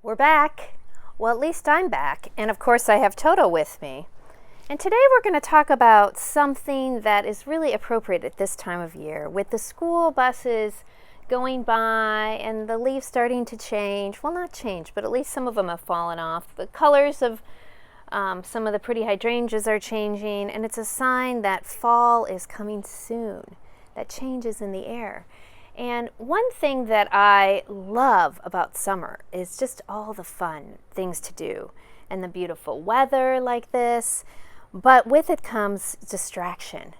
We're back. Well, at least I'm back. And of course, I have Toto with me. And today we're going to talk about something that is really appropriate at this time of year. With the school buses going by and the leaves starting to change. Well, not change, but at least some of them have fallen off. The colors of some of the pretty hydrangeas are changing. And it's a sign that fall is coming soon. That change is in the air. And one thing that I love about summer is just all the fun things to do and the beautiful weather like this, but with it comes distraction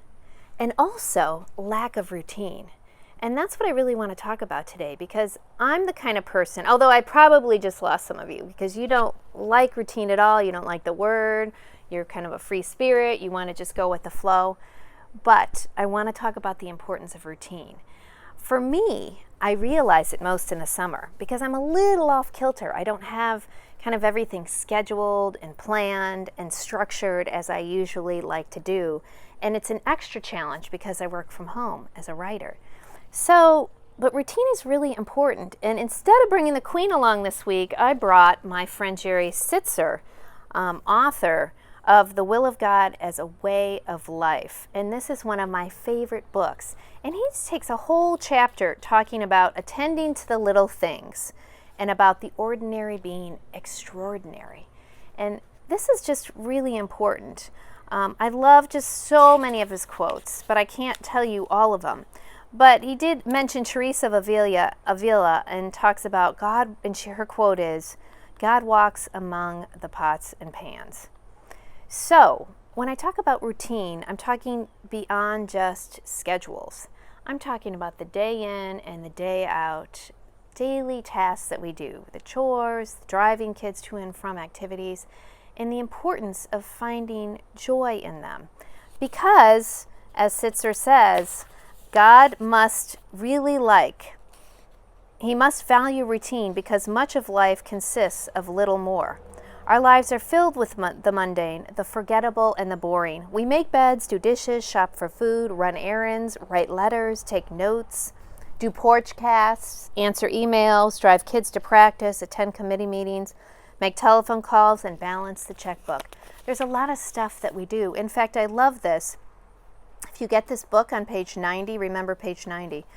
and also lack of routine. And that's what I really want to talk about today, because I'm the kind of person, although I probably just lost some of you because you don't like routine at all, you don't like the word, you're kind of a free spirit, you want to just go with the flow, but I want to talk about the importance of routine. For me, I realize it most in the summer because I'm a little off kilter. I don't have kind of everything scheduled and planned and structured as I usually like to do. And it's an extra challenge because I work from home as a writer. But routine is really important. And instead of bringing the Queen along this week, I brought my friend Jerry Sittser, author of The Will of God as a Way of Life. And this is one of my favorite books. And he takes a whole chapter talking about attending to the little things and about the ordinary being extraordinary. And this is just really important. I love just so many of his quotes, but I can't tell you all of them. But he did mention Teresa of Avila and talks about God, and her quote is, "God walks among the pots and pans." So, when I talk about routine, I'm talking beyond just schedules. I'm talking about the day in and the day out, daily tasks that we do, the chores, driving kids to and from activities, and the importance of finding joy in them. Because, as Sittser says, God must he must value routine because much of life consists of little more. Our lives are filled with the mundane, the forgettable, and the boring. We make beds, do dishes, shop for food, run errands, write letters, take notes, do porchcasts, answer emails, drive kids to practice, attend committee meetings, make telephone calls, and balance the checkbook. There's a lot of stuff that we do. In fact, I love this. If you get this book on page 90, remember page 90,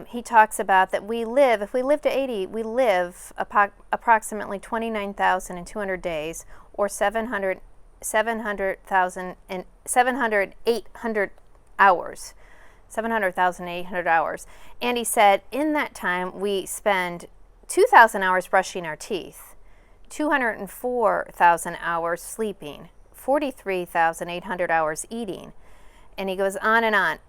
he talks about that if we live to 80, we live approximately 29,200 days, or 800 hours. 700,800 hours. And he said in that time we spend 2,000 hours brushing our teeth, 204,000 hours sleeping, 43,800 hours eating. And he goes on and on.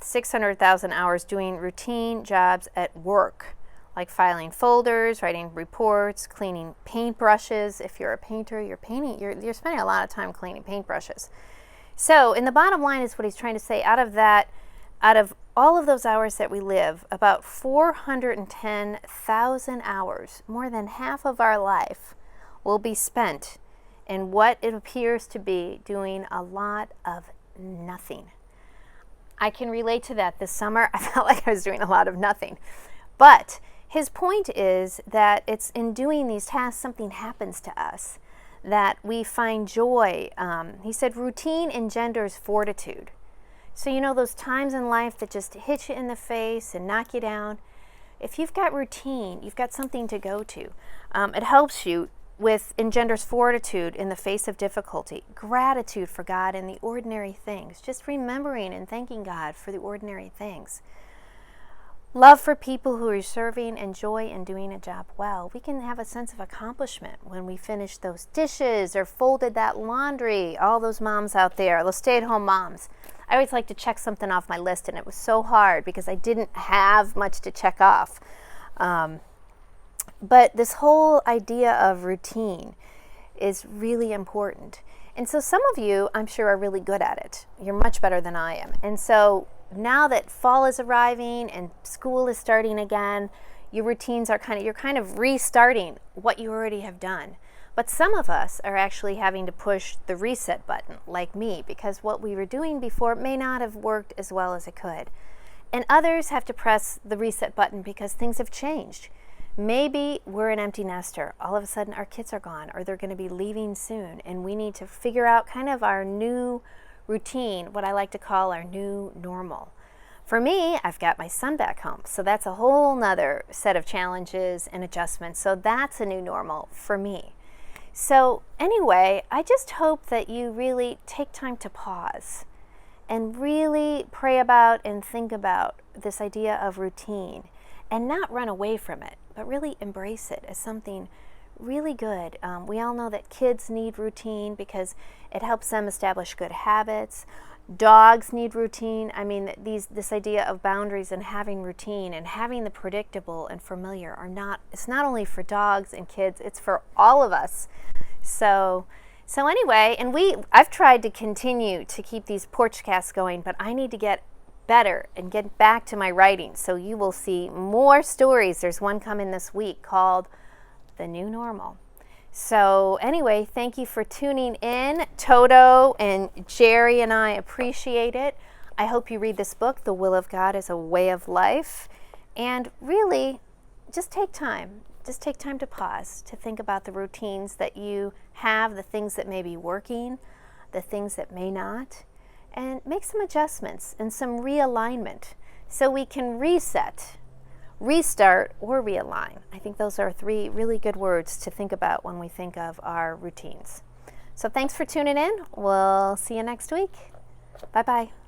600,000 hours doing routine jobs at work, like filing folders, writing reports, cleaning paintbrushes. If you're a painter, you're spending a lot of time cleaning paintbrushes. So, in the bottom line is what he's trying to say, out of all of those hours that we live, about 410,000 hours, more than half of our life, will be spent in what it appears to be doing a lot of nothing. I can relate to that this summer. I felt like I was doing a lot of nothing. But his point is that it's in doing these tasks, something happens to us, that we find joy. He said routine engenders fortitude. So those times in life that just hit you in the face and knock you down, if you've got routine, you've got something to go to. It helps you engenders fortitude in the face of difficulty, gratitude for God in the ordinary things, just remembering and thanking God for the ordinary things. Love for people who are serving and joy in doing a job well. We can have a sense of accomplishment when we finish those dishes or folded that laundry. All those moms out there, those stay-at-home moms. I always like to check something off my list, and it was so hard because I didn't have much to check off. But this whole idea of routine is really important. And so some of you, I'm sure, are really good at it. You're much better than I am. And so now that fall is arriving and school is starting again, your routines are you're kind of restarting what you already have done. But some of us are actually having to push the reset button, like me, because what we were doing before may not have worked as well as it could. And others have to press the reset button because things have changed. Maybe we're an empty nester. All of a sudden our kids are gone, or they're going to be leaving soon, and we need to figure out kind of our new routine, what I like to call our new normal. For me, I've got my son back home, so that's a whole nother set of challenges and adjustments. So that's a new normal for me. So anyway, I just hope that you really take time to pause and really pray about and think about this idea of routine and not run away from it, but really embrace it as something really good. We all know that kids need routine because it helps them establish good habits. Dogs need routine. I mean, this idea of boundaries and having routine and having the predictable and familiar it's not only for dogs and kids, it's for all of us. So anyway, and I've tried to continue to keep these Porchcasts going, but I need to get better and get back to my writing. So you will see more stories. There's one coming this week called The New Normal. So anyway, thank you for tuning in. Toto and Jerry and I appreciate it. I hope you read this book, The Will of God is a Way of Life. And really, just take time. Just take time to pause, to think about the routines that you have, the things that may be working, the things that may not, and make some adjustments and some realignment so we can reset, restart, or realign. I think those are 3 really good words to think about when we think of our routines. So thanks for tuning in. We'll see you next week. Bye-bye.